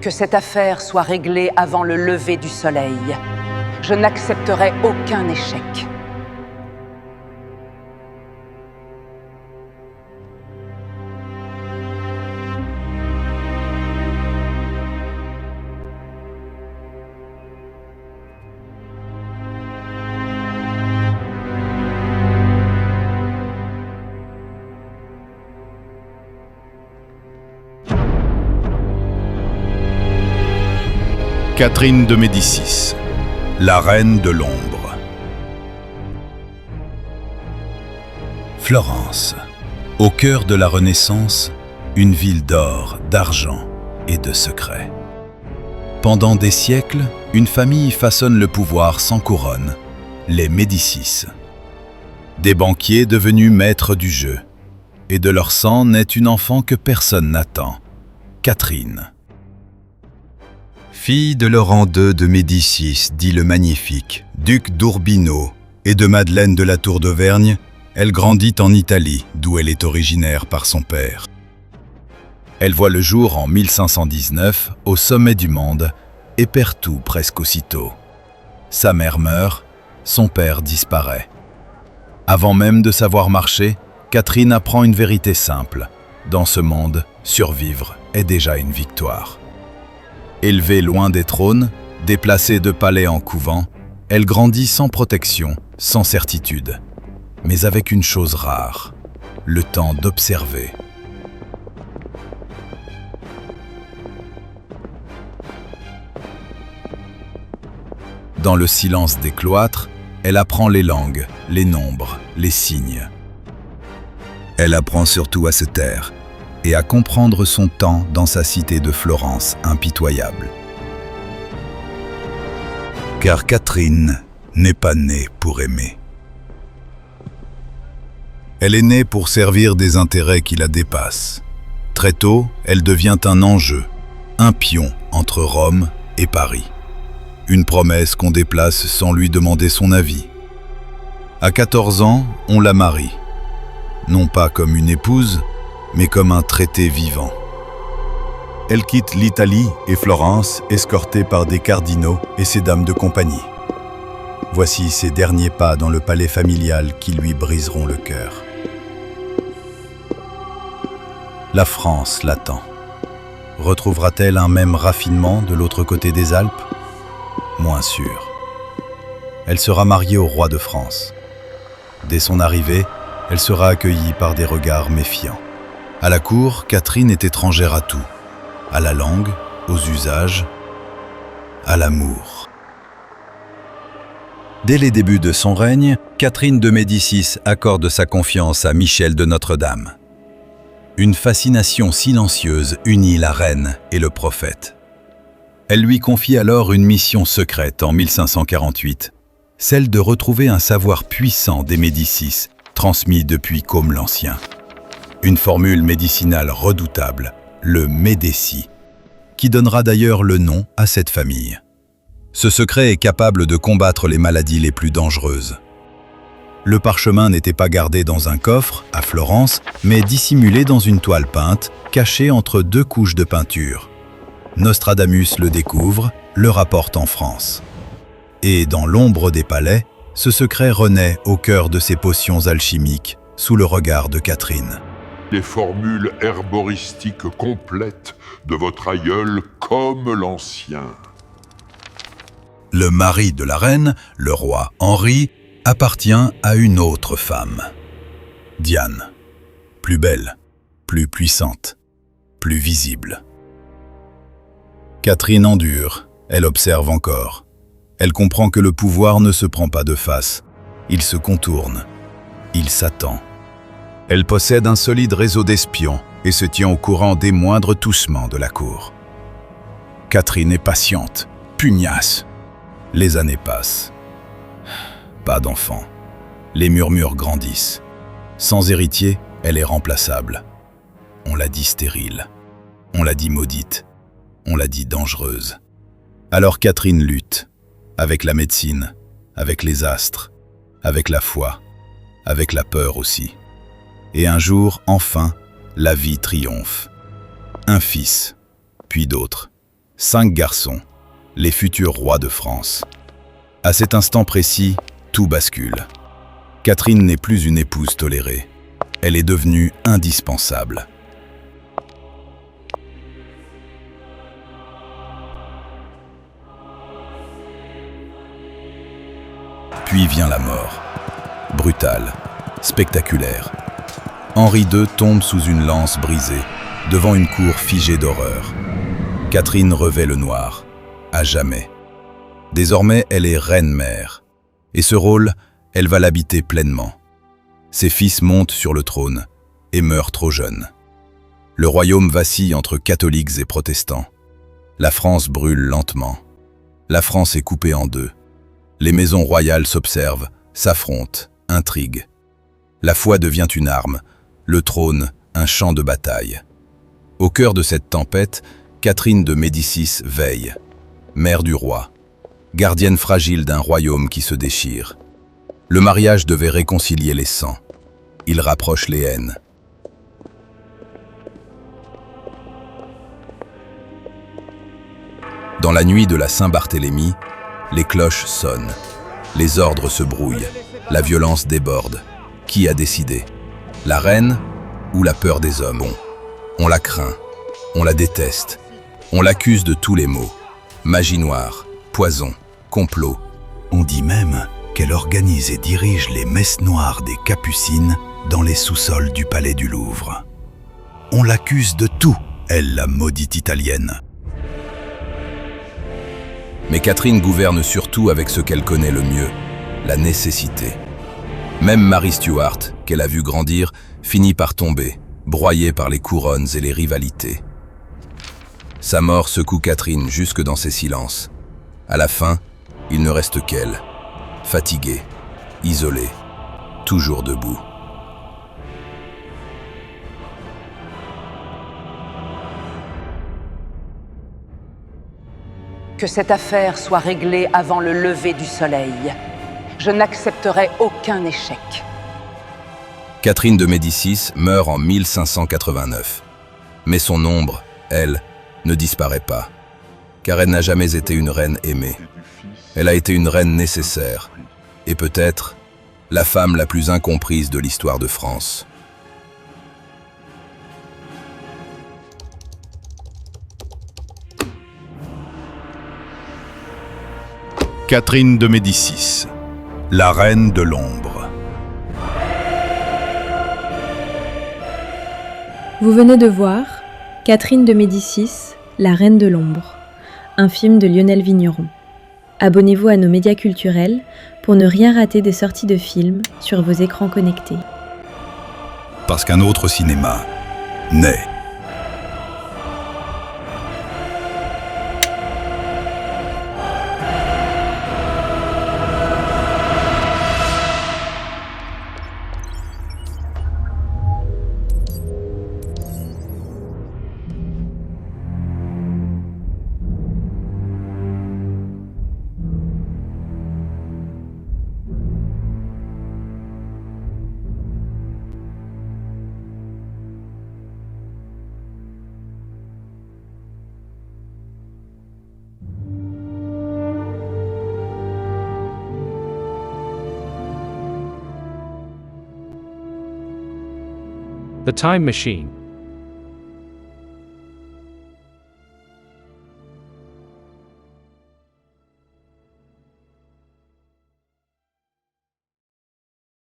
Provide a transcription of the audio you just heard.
Que cette affaire soit réglée avant le lever du soleil. Je n'accepterai aucun échec. Catherine de Médicis, la reine de l'ombre. Florence, au cœur de la Renaissance, une ville d'or, d'argent et de secrets. Pendant des siècles, une famille façonne le pouvoir sans couronne, les Médicis. Des banquiers devenus maîtres du jeu, et de leur sang naît une enfant que personne n'attend, Catherine. Fille de Laurent II de Médicis, dit le Magnifique, duc d'Urbino, et de Madeleine de la Tour d'Auvergne, elle grandit en Italie, d'où elle est originaire par son père. Elle voit le jour en 1519, au sommet du monde, et perd tout presque aussitôt. Sa mère meurt, son père disparaît. Avant même de savoir marcher, Catherine apprend une vérité simple. Dans ce monde, survivre est déjà une victoire. Élevée loin des trônes, déplacée de palais en couvent, elle grandit sans protection, sans certitude, mais avec une chose rare, le temps d'observer. Dans le silence des cloîtres, elle apprend les langues, les nombres, les signes. Elle apprend surtout à se taire et à comprendre son temps dans sa cité de Florence impitoyable. Car Catherine n'est pas née pour aimer. Elle est née pour servir des intérêts qui la dépassent. Très tôt, elle devient un enjeu, un pion entre Rome et Paris. Une promesse qu'on déplace sans lui demander son avis. À 14 ans, on la marie. Non pas comme une épouse, mais comme un traité vivant. Elle quitte l'Italie et Florence, escortée par des cardinaux et ses dames de compagnie. Voici ses derniers pas dans le palais familial qui lui briseront le cœur. La France l'attend. Retrouvera-t-elle un même raffinement de l'autre côté des Alpes? Moins sûr. Elle sera mariée au roi de France. Dès son arrivée, elle sera accueillie par des regards méfiants. À la cour, Catherine est étrangère à tout, à la langue, aux usages, à l'amour. Dès les débuts de son règne, Catherine de Médicis accorde sa confiance à Michel de Notre-Dame. Une fascination silencieuse unit la reine et le prophète. Elle lui confie alors une mission secrète en 1548, celle de retrouver un savoir puissant des Médicis, transmis depuis Côme l'Ancien. Une formule médicinale redoutable, le Médécie, qui donnera d'ailleurs le nom à cette famille. Ce secret est capable de combattre les maladies les plus dangereuses. Le parchemin n'était pas gardé dans un coffre, à Florence, mais dissimulé dans une toile peinte, cachée entre deux couches de peinture. Nostradamus le découvre, le rapporte en France. Et dans l'ombre des palais, ce secret renaît au cœur de ces potions alchimiques, sous le regard de Catherine. Les formules herboristiques complètes de votre aïeul comme l'ancien. Le mari de la reine, le roi Henri, appartient à une autre femme. Diane. Plus belle, plus puissante, plus visible. Catherine endure, elle observe encore. Elle comprend que le pouvoir ne se prend pas de face. Il se contourne, il s'attend. Elle possède un solide réseau d'espions et se tient au courant des moindres toussements de la cour. Catherine est patiente, pugnace. Les années passent. Pas d'enfant. Les murmures grandissent. Sans héritier, elle est remplaçable. On l'a dit stérile. On l'a dit maudite. On l'a dit dangereuse. Alors Catherine lutte, avec la médecine, avec les astres, avec la foi, avec la peur aussi. Et un jour, enfin, la vie triomphe. Un fils, puis d'autres. 5 garçons, les futurs rois de France. À cet instant précis, tout bascule. Catherine n'est plus une épouse tolérée. Elle est devenue indispensable. Puis vient la mort. Brutale, spectaculaire. Henri II tombe sous une lance brisée, devant une cour figée d'horreur. Catherine revêt le noir, à jamais. Désormais, elle est reine-mère. Et ce rôle, elle va l'habiter pleinement. Ses fils montent sur le trône et meurent trop jeunes. Le royaume vacille entre catholiques et protestants. La France brûle lentement. La France est coupée en deux. Les maisons royales s'observent, s'affrontent, intriguent. La foi devient une arme, le trône un champ de bataille. Au cœur de cette tempête, Catherine de Médicis veille, mère du roi, gardienne fragile d'un royaume qui se déchire. Le mariage devait réconcilier les sangs. Il rapproche les haines. Dans la nuit de la Saint-Barthélemy, les cloches sonnent. Les ordres se brouillent. La violence déborde. Qui a décidé? La reine ou la peur des hommes? On la craint. On la déteste. On l'accuse de tous les maux. Magie noire, poison, complot. On dit même qu'elle organise et dirige les messes noires des Capucines dans les sous-sols du palais du Louvre. On l'accuse de tout, elle, la maudite italienne. Mais Catherine gouverne surtout avec ce qu'elle connaît le mieux, la nécessité. Même Marie Stuart, qu'elle a vu grandir, finit par tomber, broyée par les couronnes et les rivalités. Sa mort secoue Catherine jusque dans ses silences. À la fin, il ne reste qu'elle, fatiguée, isolée, toujours debout. Que cette affaire soit réglée avant le lever du soleil. Je n'accepterai aucun échec. Catherine de Médicis meurt en 1589. Mais son ombre, elle, ne disparaît pas. Car elle n'a jamais été une reine aimée. Elle a été une reine nécessaire. Et peut-être la femme la plus incomprise de l'histoire de France. Catherine de Médicis, la reine de l'ombre. Vous venez de voir Catherine de Médicis, la reine de l'ombre, un film de Lionel Vigneron. Abonnez-vous à nos médias culturels pour ne rien rater des sorties de films sur vos écrans connectés. Parce qu'un autre cinéma naît. The Time Machine.